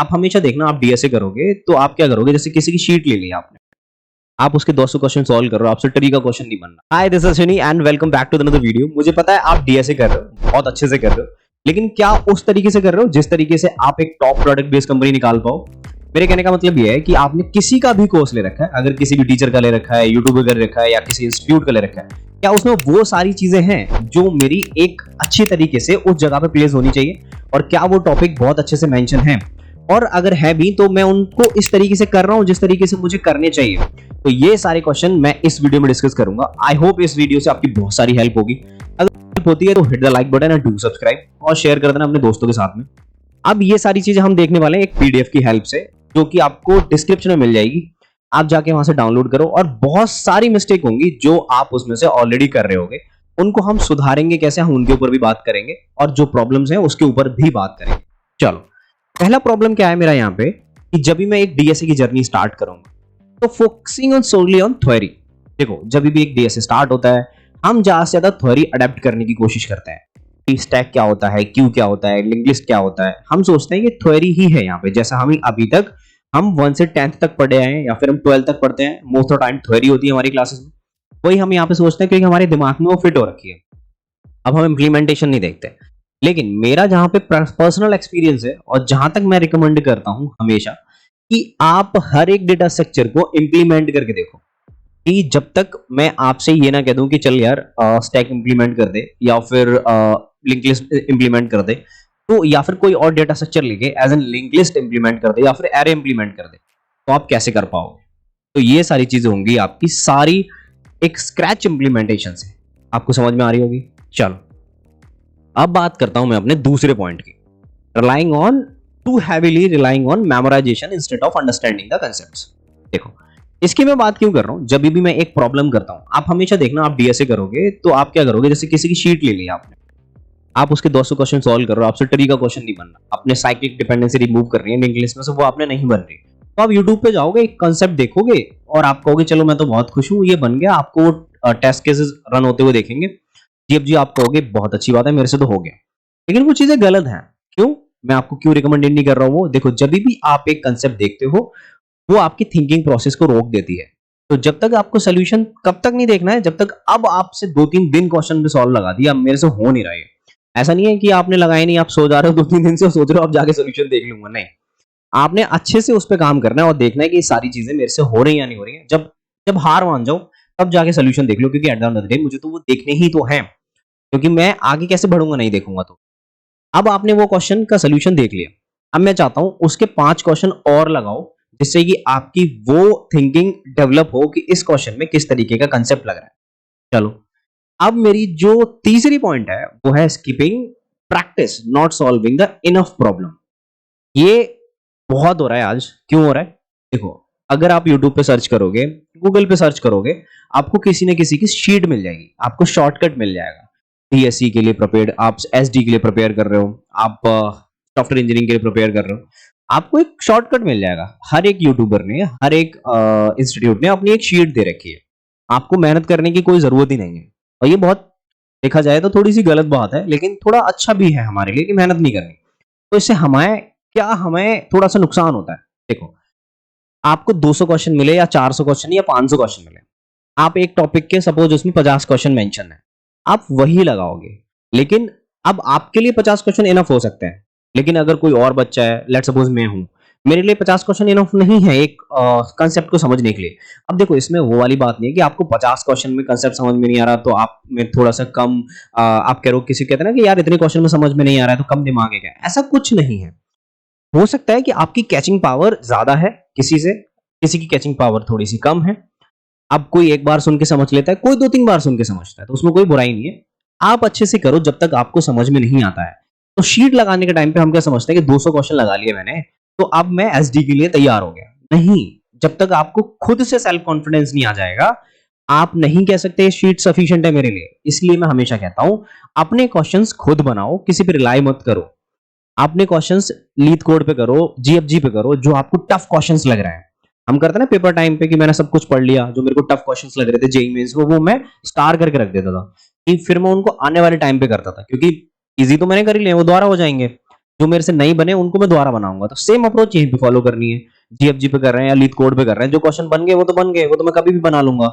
आप हमेशा देखना, आप डीएसए करोगे तो आप क्या करोगे, जैसे किसी की शीट ले ली आपने, आप उसके 200 क्वेश्चन सॉल्व कर रहे हो, आपसे ट्री का क्वेश्चन नहीं बनना। Hi, this is Ashwini and welcome back to another video. मुझे पता है आप डीएसए कर रहे हो, बहुत अच्छे से कर रहे हो, लेकिन क्या उस तरीके से कर रहे हो जिस तरीके से आप एक टॉप प्रोडक्ट बेस्ड कंपनी निकाल पाओ? मेरे कहने का मतलब ये है कि आपने किसी का भी कोर्स ले रखा है, अगर किसी भी टीचर का ले रखा है, यूट्यूबर का ले रखा है, या किसी इंस्टीट्यूट का ले रखा है, क्या उसमें वो सारी चीजें हैं जो मेरी एक अच्छी तरीके से उस जगह पे प्लेस होनी चाहिए, और क्या वो टॉपिक बहुत अच्छे से मेंशन है, और अगर है भी तो मैं उनको इस तरीके से कर रहा हूं जिस तरीके से मुझे करने चाहिए? तो ये सारे क्वेश्चन मैं इस वीडियो में डिस्कस करूंगा। आई होप इस वीडियो से आपकी बहुत सारी हेल्प होगी। अगर हेल्प होती है तो hit the like button and do subscribe, और शेयर कर देना अपने दोस्तों के साथ में। अब ये सारी चीजें हम देखने वाले हैं एक पीडीएफ की हेल्प से, जो कि आपको डिस्क्रिप्शन में मिल जाएगी। आप जाके वहां से डाउनलोड करो, और बहुत सारी मिस्टेक होंगी जो आप उसमें से ऑलरेडी कर रहे होगे, उनको हम सुधारेंगे कैसे, हम उनके ऊपर भी बात करेंगे, और जो प्रॉब्लम्स हैं उसके ऊपर भी बात करेंगे। चलो, पहला प्रॉब्लम क्या है मेरा यहाँ पे, कि जब भी मैं एक डीएसए की जर्नी स्टार्ट करूंगा तो फोकसिंग ऑन सोनली ऑन थ्योरी। देखो, जब भी एक डीएसए स्टार्ट होता है हम ज्यादा से ज्यादा थ्योरी अडेप्ट करने की कोशिश करते हैं। टी स्टैक क्या होता है, क्यू क्या होता है, लिंक लिस्ट क्या होता है, हम सोचते हैं कि थ्योरी ही है यहाँ पे। जैसा हम अभी तक हम 1 से 10th तक पढ़े आए हैं, या फिर हम 12th तक पढ़ते हैं, मोस्ट ऑफ टाइम थ्योरी होती है हमारी क्लासेस में, वही हम यहाँ पे सोचते हैं क्योंकि हमारे दिमाग में वो फिट हो रखी है। अब हम इम्प्लीमेंटेशन नहीं देखते। लेकिन मेरा जहां पे पर्सनल एक्सपीरियंस है, और जहां तक मैं रिकमेंड करता हूं हमेशा, कि आप हर एक डेटा स्ट्रक्चर को इंप्लीमेंट करके देखो। कि जब तक मैं आपसे ये ना कह दूं कि चल यार स्टैक इंप्लीमेंट कर दे, या फिर लिंक लिस्ट इंप्लीमेंट कर दे, तो या फिर कोई और डेटा स्ट्रक्चर लेके as an link list implement कर दे, या फिर एरे इंप्लीमेंट कर दे, तो आप कैसे कर पाओगे? तो ये सारी चीजें होंगी आपकी सारी एक स्क्रैच इंप्लीमेंटेशन से। आपको समझ में आ रही होगी। चलो, अब बात करता हूं मैं अपने दूसरे पॉइंट की, relying on too heavily relying on memorization instead of understanding the concepts. देखो, इसकी मैं बात क्यों कर रहा हूं? जब भी मैं एक प्रॉब्लम करता हूं, आप हमेशा देखना, आप डीएसए करोगे तो आप क्या करोगे, जैसे किसी की शीट ले ली आपने, आप उसके 200 क्वेश्चन सॉल्व कर रहे हो, आपसे ट्री का क्वेश्चन नहीं बनना, अपने साइक्लिक डिपेंडेंसी रिमूव कर रही है इंग्लिश में से, वो आपने नहीं बन रही, तो आप यूट्यूब पे जाओगे, एक कंसेप्ट देखोगे, और आप कहोगे चलो मैं तो बहुत खुश हूं, ये बन गया। आपको टेस्ट केसेस रन होते हुए देखेंगे, जी आप कहोगे बहुत अच्छी बात है, मेरे से तो हो गया। लेकिन वो चीजें गलत हैं। क्यों? मैं आपको क्यों रिकमेंड नहीं कर रहा हूं वो? देखो, जब भी आप एक कंसेप्ट देखते हो, वो आपकी थिंकिंग प्रोसेस को रोक देती है। तो जब तक आपको सोल्यूशन कब तक नहीं देखना है, जब तक अब आपसे 2-3 दिन क्वेश्चन पे सॉल्व लगा दिया, मेरे से हो नहीं रहा है। ऐसा नहीं है कि आपने लगाया नहीं, आप सो जा रहे हो 2-3 दिन से, सोच रहे हो आप जाके सोल्यूशन देख लूंगा, नहीं। आपने अच्छे से उस पर काम करना है, और देखना है कि ये सारी चीजें मेरे से हो रही या नहीं हो रही है। जब जब हार मान जाओ तब जाके सोल्यूशन देख लो, क्योंकि at the end of the day मुझे तो वो देखने ही तो है, क्योंकि मैं आगे कैसे बढ़ूंगा नहीं देखूंगा तो। अब आपने वो क्वेश्चन का सोल्यूशन देख लिया, अब मैं चाहता हूं उसके 5 क्वेश्चन और लगाओ, जिससे कि आपकी वो थिंकिंग डेवलप हो कि इस क्वेश्चन में किस तरीके का कंसेप्ट लग रहा है। चलो, अब मेरी जो तीसरी पॉइंट है वो है skipping practice not solving the enough problem. ये बहुत हो रहा है आज। क्यों हो रहा है? देखो, अगर आप YouTube पे सर्च करोगे, गूगल पे सर्च करोगे, आपको किसी न किसी की शीट मिल जाएगी, आपको शॉर्टकट मिल जाएगा। डीएससी के लिए प्रिपेयर, आप एसडी के लिए प्रिपेयर कर रहे हो, आप सॉफ्टवेयर इंजीनियरिंग के लिए प्रिपेयर कर रहे हो, आपको एक शॉर्टकट मिल जाएगा। हर एक यूट्यूबर ने, हर एक इंस्टीट्यूट ने अपनी एक शीट दे रखी है, आपको मेहनत करने की कोई जरूरत ही नहीं है। और ये बहुत, देखा जाए तो थोड़ी सी गलत बात है, लेकिन थोड़ा अच्छा भी है हमारे लिए कि मेहनत नहीं करनी। तो इससे हमें थोड़ा सा नुकसान होता है। देखो, आपको 200 क्वेश्चन मिले, या 400 क्वेश्चन, या 500 क्वेश्चन मिले, आप एक टॉपिक के सपोज उसमें 50 क्वेश्चन मेंशन है, आप वही लगाओगे। लेकिन अब आपके लिए 50 क्वेश्चन इनफ हो सकते हैं, लेकिन अगर कोई और बच्चा है, लेट्स सपोज मैं हूं, मेरे लिए 50 क्वेश्चन इनफ नहीं है एक कंसेप्ट को समझने के लिए। अब देखो, इसमें वो वाली बात नहीं है कि आपको 50 क्वेश्चन में कंसेप्ट समझ में नहीं आ रहा तो आप में थोड़ा सा कम, आप कह रहे हो, किसी कहते हैं ना कि यार इतने क्वेश्चन में समझ में नहीं आ रहा है तो कम दिमाग है क्या? ऐसा कुछ नहीं है। हो सकता है कि आपकी कैचिंग पावर ज्यादा है किसी की कैचिंग पावर थोड़ी सी कम है। अब कोई एक बार सुन के समझ लेता है, कोई 2-3 बार सुन के समझता है, तो उसमें कोई बुराई नहीं है। आप अच्छे से करो जब तक आपको समझ में नहीं आता है। तो शीट लगाने के टाइम पे हम क्या समझते हैं कि 200 क्वेश्चन लगा लिए मैंने, तो अब मैं एसडी के लिए तैयार हो गया। नहीं, जब तक आपको खुद से सेल्फ कॉन्फिडेंस नहीं आ जाएगा, आप नहीं कह सकते शीट सफिशिएंट है मेरे लिए। इसलिए मैं हमेशा कहता हूं, अपने क्वेश्चंस खुद बनाओ, किसी पे रिलाई मत करो। अपने क्वेश्चंस लीड कोड पे करो, जीएफजी पे करो, जो आपको टफ क्वेश्चंस लग रहे हैं। हम करते ना पेपर टाइम पे कि मैंने सब कुछ पढ़ लिया, जो मेरे को टफ क्वेश्चंस लग रहे थे जेईई मेंस वो मैं स्टार करके रख देता था, कि फिर मैं उनको आने वाले टाइम पे करता था, क्योंकि इजी तो मैंने कर ही लिया, वो दोबारा हो जाएंगे। जो मेरे से नहीं बने उनको मैं दोबारा बनाऊंगा। तो सेम अप्रोच यहीं पे फॉलो करनी है। जीएफजी पे कर रहे हैं या लीड कोड पे कर रहे हैं, जो क्वेश्चन बन गए वो तो बन गए, वो तो मैं कभी भी बना लूंगा।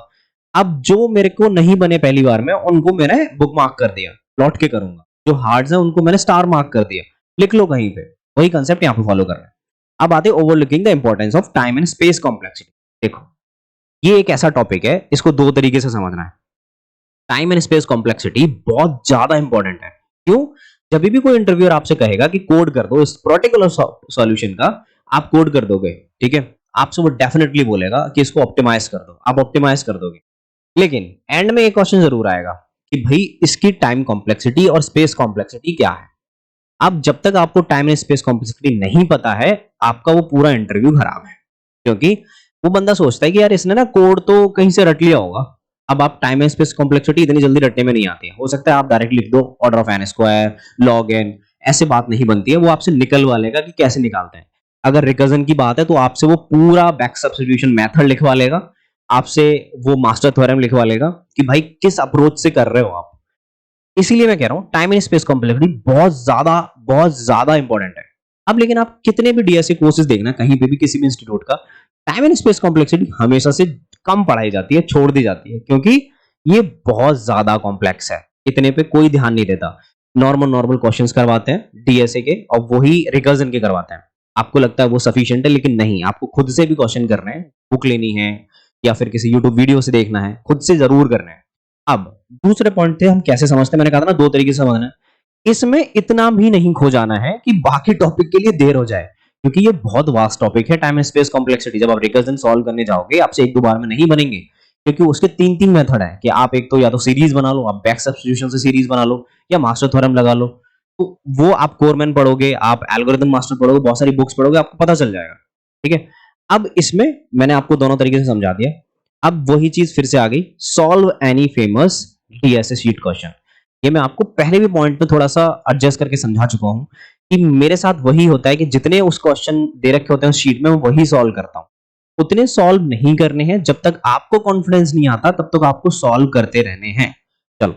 अब जो मेरे को नहीं बने पहली बार में, उनको मैंने बुक मार्क कर दिया, लौट के करूंगा। जो हार्ड्स है उनको मैंने स्टार मार्क कर दिया, लिख लो कहीं पे। वही कंसेप्ट यहाँ पे फॉलो कर रहे हैं। अब आते overlooking the importance of time and space complexity. देखो, ये एक ऐसा टॉपिक है, इसको दो तरीके से समझना है। टाइम एंड स्पेस कॉम्प्लेक्सिटी बहुत ज्यादा इंपॉर्टेंट है। क्यों? जब भी कोई इंटरव्यूअर आपसे कहेगा कि कोड कर दो इस पर्टिकुलर सॉल्यूशन का, आप कोड कर दोगे, ठीक है, आपसे वो डेफिनेटली बोलेगा कि इसको ऑप्टिमाइज कर दो, आप ऑप्टिमाइज कर दोगे। लेकिन एंड में एक क्वेश्चन जरूर आएगा कि भाई इसकी टाइम कॉम्प्लेक्सिटी और स्पेस कॉम्प्लेक्सिटी क्या है। अब जब तक आपको टाइम एंड स्पेस कॉम्प्लेक्सिटी नहीं पता है, आपका वो पूरा इंटरव्यू खराब है। क्योंकि वो बंदा सोचता है कि यार इसने ना कोड तो कहीं से रट लिया होगा। अब आप टाइम एंड स्पेस कॉम्प्लेक्सिटी इतनी जल्दी रटने में नहीं आती है। हो सकता है आप डायरेक्ट लिख दो order of n square, log n, ऐसे बात नहीं बनती है। वो आपसे निकलवा लेगा कि कैसे निकालते हैं। अगर रिकर्जन की बात है तो आपसे वो पूरा बैक सब्स्टिट्यूशन मेथड लिखवा लेगा, आपसे वो मास्टर थ्योरम लिखवा लेगा कि भाई किस अप्रोच से कर रहे हो आप। इसीलिए मैं कह रहा हूं टाइम एंड स्पेस कॉम्प्लेक्सिटी बहुत ज्यादा इंपॉर्टेंट है। अब लेकिन आप कितने भी डीएसए कोर्सेज देखना कहीं पे भी किसी भी इंस्टीट्यूट का, टाइम एंड स्पेस कॉम्प्लेक्सिटी हमेशा से कम पढ़ाई जाती है, छोड़ दी जाती है, क्योंकि ये बहुत ज्यादा कॉम्प्लेक्स है। इतने पे कोई ध्यान नहीं देता। नॉर्मल नॉर्मल क्वेश्चंस करवाते हैं डीएसए के, और वही रिकर्जन के करवाते हैं। आपको लगता है वो सफिशिएंट है, लेकिन नहीं, आपको खुद से भी क्वेश्चन करने हैं, बुक लेनी है या फिर किसी यूट्यूब वीडियो से देखना है, खुद से जरूर करना है। अब दूसरे पॉइंट थे, हम कैसे समझते हैं। मैंने कहा था ना दो तरीके से समझना है। इसमें इतना भी नहीं खो जाना है कि बाकी टॉपिक के लिए देर हो जाए, क्योंकि ये बहुत वास्ट टॉपिक है टाइम एंड स्पेस कॉम्प्लेक्सिटी। जब आप रिकर्जन सॉल्व करने जाओगे, आपसे एक दो बार में नहीं बनेंगे, क्योंकि उसके तीन तीन मेथड है कि आप एक तो या तो सीरीज बना लो, आप बैक सब्स्टिट्यूशन से सीरीज बना लो, या मास्टर थ्योरम लगा लो। तो वो आप कोरमैन पढ़ोगे, आप एल्गोरिथम मास्टर पढ़ोगे, बहुत सारी बुक्स पढ़ोगे, आपको पता चल जाएगा। ठीक है, अब इसमें मैंने आपको दोनों तरीके से समझा दिया। अब वही चीज फिर से आ गई, solve any famous DSA sheet question. ये मैं आपको पहले भी पॉइंट पे थोड़ा सा एडजस्ट करके समझा चुका हूं कि मेरे साथ वही होता है कि जितने उस क्वेश्चन दे रखे होते हैं उस शीट में, मैं वही सॉल्व करता हूं। उतने सॉल्व नहीं करने हैं। जब तक आपको कॉन्फिडेंस नहीं आता तब तक आपको सॉल्व करते रहने हैं। चलो,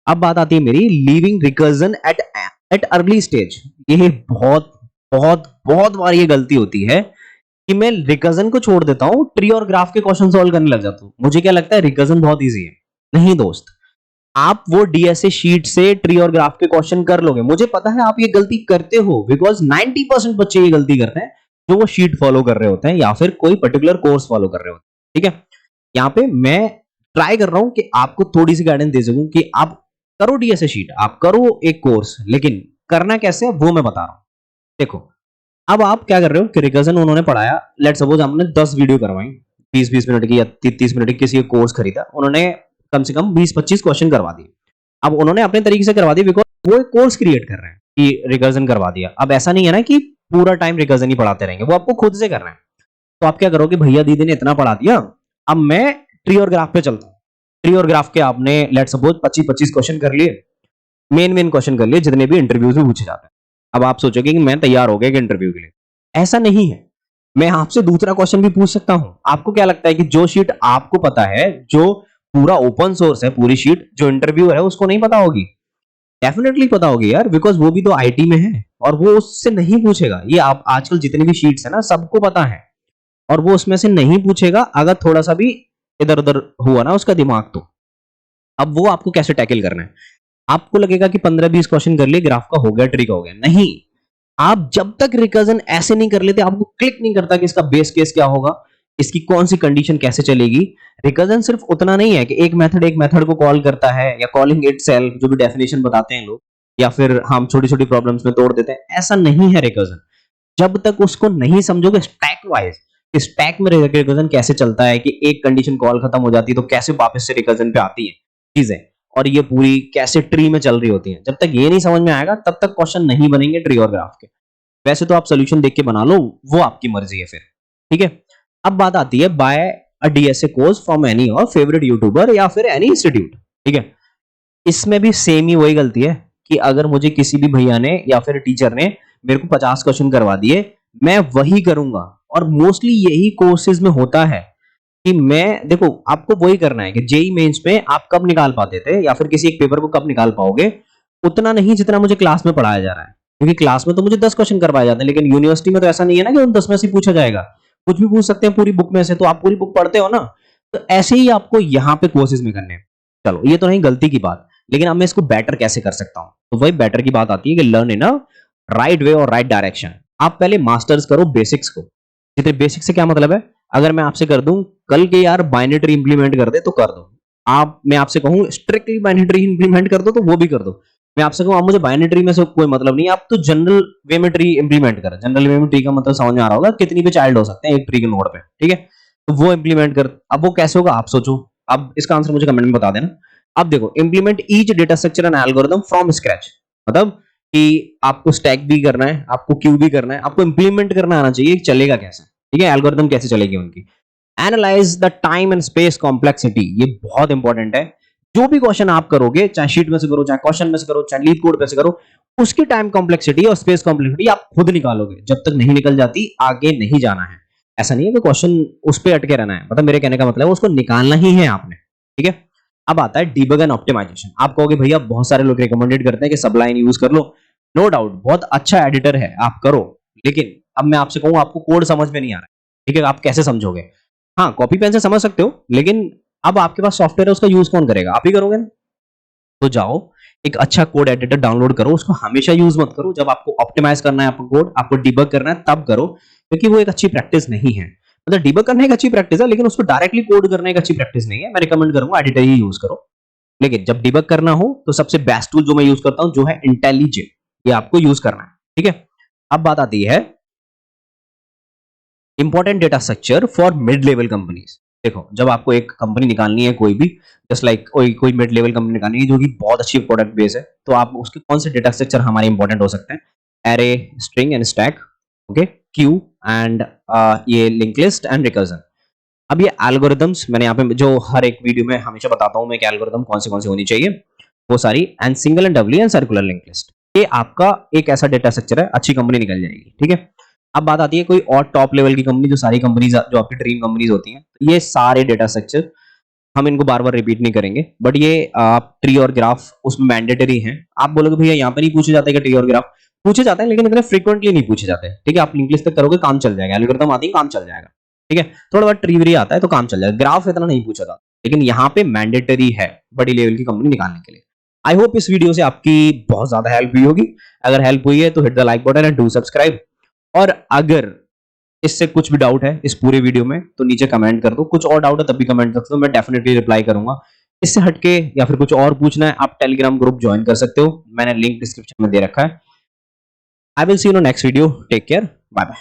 अब बात आती है मेरी leaving recursion at early stage. ये बहुत बहुत बहुत बार ये गलती होती है कि मैं रिकर्जन को छोड़ देता हूं, ट्री और ग्राफ के क्वेश्चन सॉल्व करने लग जाता हूं। मुझे क्या लगता है रिकर्जन बहुत इजी है। नहीं दोस्त, आप वो डीएसए शीट से ट्री और ग्राफ के क्वेश्चन कर लोगे। मुझे पता है आप ये गलती करते हो, बिकॉज 90% बच्चे ये गलती करते हैं जो वो शीट फॉलो कर रहे होते हैं या फिर कोई पर्टिकुलर कोर्स फॉलो कर रहे होते हैं। ठीक है, यहाँ पे मैं ट्राई कर रहा हूं कि आपको थोड़ी सी गाइडेंस दे सकूं कि आप करो डीएसए शीट, आप करो एक कोर्स, लेकिन करना कैसे है वो मैं बता रहा हूं। देखो, अब आप क्या कर रहे हो कि रिकर्जन उन्होंने पढ़ाया, लेट सपोज आपने 10 वीडियो करवाई, 20-20 मिनट की या 30-30 मिनट की, किसी कोर्स खरीदा, उन्होंने कम से कम 20-25 क्वेश्चन करवा दिए। अब उन्होंने अपने तरीके से करवा दिए, बिकॉज वो एक कोर्स क्रिएट कर रहे हैं कि रिकर्जन करवा दिया। अब ऐसा नहीं है ना कि पूरा टाइम रिकर्जन ही पढ़ाते रहेंगे, वो आपको खुद से करना है। तो आप क्या करोगे, भैया दीदी ने इतना पढ़ा दिया, अब मैं ट्री और ग्राफ पे चलता हूँ। ट्री और ग्राफ के आपने लेट सपोज 25-25 क्वेश्चन कर लिए, मेन क्वेश्चन कर लिए जितने भी इंटरव्यूज में पूछे जाते हैं। अब आप सोचोगे कि मैं तैयार हो गया इंटरव्यू के लिए। ऐसा नहीं है, मैं आपसे दूसरा क्वेश्चन भी पूछ सकता हूं। आपको क्या लगता है कि जो शीट आपको पता है, जो पूरा ओपन सोर्स है पूरी शीट, जो इंटरव्यूअर है उसको नहीं पता होगी? डेफिनेटली पता होगी यार, बिकॉज वो भी तो आईटी में है और वो उससे नहीं पूछेगा। ये आप आजकल जितनी भी शीट्स है ना, सबको पता है, और वो उसमें से नहीं पूछेगा अगर थोड़ा सा भी इधर उधर हुआ ना उसका दिमाग तो। अब वो आपको कैसे टैकल करना है? आपको लगेगा कि 15-20 क्वेश्चन कर लिए, ग्राफ का हो गया, ट्री का हो गया। नहीं, आप जब तक रिकर्जन ऐसे नहीं कर लेते, आपको क्लिक नहीं करता कि इसका बेस केस क्या होगा, इसकी कौन सी कंडीशन कैसे चलेगी। रिकर्जन सिर्फ उतना नहीं है कि एक मेथड को कॉल करता है या कॉलिंग इटसेल्फ, जो भी डेफिनेशन बताते हैं लोग, या फिर हम छोटी छोटी प्रॉब्लम्स में तोड़ देते हैं। ऐसा नहीं है रिकर्जन। जब तक उसको नहीं समझोगे स्टैक वाइज, स्टैक में रिकर्जन कैसे चलता है कि एक कंडीशन कॉल खत्म हो जाती है तो कैसे वापस से रिकर्जन पे आती है चीजें, और ये पूरी कैसे ट्री में चल रही होती है, जब तक ये नहीं समझ में आएगा तब तक क्वेश्चन नहीं बनेंगे ट्री और ग्राफ के। वैसे तो आप सोल्यूशन देख के बना लो, वो आपकी मर्जी है फिर। ठीक है, अब बात आती है buy a DSA course from any your favourite YouTuber या फिर एनी इंस्टीट्यूट। ठीक है, इसमें भी सेम ही वही गलती है कि अगर मुझे किसी भी भैया ने या फिर टीचर ने मेरे को 50 क्वेश्चन करवा दिए, मैं वही करूंगा। और मोस्टली यही कोर्सेज में होता है कि मैं, देखो आपको वही करना है कि जेई मेंस में आप कब निकाल पाते थे या फिर किसी एक पेपर को कब निकाल पाओगे, उतना नहीं जितना मुझे क्लास में पढ़ाया जा रहा है। क्योंकि क्लास में तो मुझे 10 क्वेश्चन करवाए जाते हैं, लेकिन यूनिवर्सिटी में तो ऐसा नहीं है ना कि उन 10 में से पूछा जाएगा, कुछ भी पूछ सकते हैं पूरी बुक में से। तो आप पूरी बुक पढ़ते हो ना, तो ऐसे ही आपको यहाँ पे कोर्सेज में करने हैं। चलो ये तो नहीं गलती की बात, लेकिन अब मैं इसको बेटर कैसे कर सकता हूँ, तो वही बेटर की बात आती है कि learn in a right way और राइट डायरेक्शन। आप पहले मास्टर्स करो बेसिक्स को। जितने बेसिक से क्या मतलब है, अगर मैं आपसे कर दूं कल के यार बाइनरी इंप्लीमेंट कर दे तो कर दो। आप मैं आपसे कहूं स्ट्रिक्टली बाइनरी इंप्लीमेंट कर दो तो वो भी कर दो। मैं आपसे कहूं आप मुझे बाइनरी में से कोई मतलब नहीं है, आप तो जनरल वे में ट्री इंप्लीमेंट कर। जनरल वे में ट्री का मतलब समझ में आ रहा होगा, कितनी भी चाइल्ड हो सकते हैं एक ट्री के नोड पे, ठीक है। तो वो इंप्लीमेंट कर। अब वो कैसे होगा आप सोचो। अब इसका आंसर मुझे कमेंट में बता देना। अब देखो, implement each data structure and algorithm from scratch, मतलब कि आपको स्टैक भी करना है, आपको क्यू भी करना है, आपको इंप्लीमेंट करना आना चाहिए चलेगा कैसे, ठीक है, एल्गोरिथम कैसे चलेगी उनकी। Analyse the time and space complexity, ये बहुत इंपॉर्टेंट है। जो भी क्वेश्चन आप करोगे, चाहे शीट में से करो, चाहे क्वेश्चन में से करो, चाहे लीड कोड पे से करो, उसकी टाइम कॉम्प्लेक्सिटी और स्पेस कॉम्प्लेक्सिटी आप खुद निकालोगे। जब तक नहीं निकल जाती आगे नहीं जाना है। ऐसा नहीं है कि क्वेश्चन उस पर अटके रहना है, मतलब मेरे कहने का मतलब है उसको निकालना ही है आपने, ठीक है। अब आता है डीबग एंड ऑप्टिमाइजेशन। आप कहोगे भैया बहुत सारे लोग रिकमेंडेड करते हैं कि सबलाइन यूज कर लो। नो डाउट बहुत अच्छा एडिटर है, आप करो। लेकिन अब मैं आपसे कहूं आपको कोड समझ में नहीं आ रहा है, ठीक है, आप कैसे समझोगे। हाँ, कॉपी पेन से समझ सकते हो, लेकिन अब आपके पास सॉफ्टवेयर है, उसका यूज कौन करेगा, आप ही करोगे ना। तो जाओ एक अच्छा कोड एडिटर डाउनलोड करो, उसको हमेशा यूज मत करो। जब आपको ऑप्टिमाइज करना है, आपको कोड आपको डिबग करना है तब करो, क्योंकि वो एक अच्छी प्रैक्टिस नहीं है। मतलब डिबग करने एक अच्छी प्रैक्टिस है, लेकिन उसको डायरेक्टली कोड करने एक अच्छी प्रैक्टिस नहीं है। मैं रिकमेंड करूंगा एडिटर ही यूज करो। लेकिन जब डिबग करना हो तो सबसे बेस्ट टूल जो मैं यूज करता हूं जो है इंटेलिजेंट, ये आपको यूज करना है, ठीक है। अब बात आती है important data structure for mid level companies. देखो, जब आपको एक कंपनी निकालनी है कोई भी, जस्ट लाइक कोई मिड लेवल कंपनी निकालनी है जो कि बहुत अच्छी प्रोडक्ट बेस है, तो आप उसके कौन से डेटा स्ट्रक्चर हमारे इंपॉर्टेंट हो सकते हैं। Array, string and stack, okay, Q and ये लिंक लिस्ट एंड रिकर्जन। अब ये एल्गोरिदम्स मैंने यहाँ पे जो हर एक वीडियो में हमेशा बताता हूँ मैं कि एल्गोरिदम कौन सी होनी चाहिए, वो सारी, and single and W and circular link list. ये आपका एक ऐसा डेटा स्ट्रक्चर है, अच्छी कंपनी निकल जाएगी, ठीक है। अब बात आती है कोई और टॉप लेवल की कंपनी, जो सारी कंपनीज जो आपकी ड्रीम कंपनीज होती हैं, तो ये सारे डेटा स्ट्रक्चर हम इनको बार बार रिपीट नहीं करेंगे, बट ये आप ट्री और ग्राफ उसमें मैंडेटरी हैं। आप बोलोगे भैया यहाँ पे नहीं पूछे जाते कि ट्री और ग्राफ पूछे जाते हैं, लेकिन इतने फ्रीक्वेंटली नहीं पूछे जाते, ठीक है। आप लिंक लिस्ट तक करोगे काम चल जाएगा, एल्गोरिथम आती है काम चल जाएगा, ठीक है। थोड़ा बहुत ट्री व्री आता है तो काम चल जाएगा, ग्राफ इतना नहीं पूछा जाता, लेकिन यहाँ पे मैंडेटरी है बड़ी लेवल की कंपनी निकालने के लिए। आई होप इस वीडियो से आपकी बहुत ज्यादा हेल्प हुई होगी। अगर हेल्प हुई है तो hit the like button and do subscribe. और अगर इससे कुछ भी डाउट है इस पूरे वीडियो में तो नीचे कमेंट कर दो। कुछ और डाउट है तब भी कमेंट कर दो, मैं डेफिनेटली रिप्लाई करूंगा। इससे हटके या फिर कुछ और पूछना है, आप टेलीग्राम ग्रुप ज्वाइन कर सकते हो, मैंने लिंक डिस्क्रिप्शन में दे रखा है। I will see you in next video, take care, bye bye.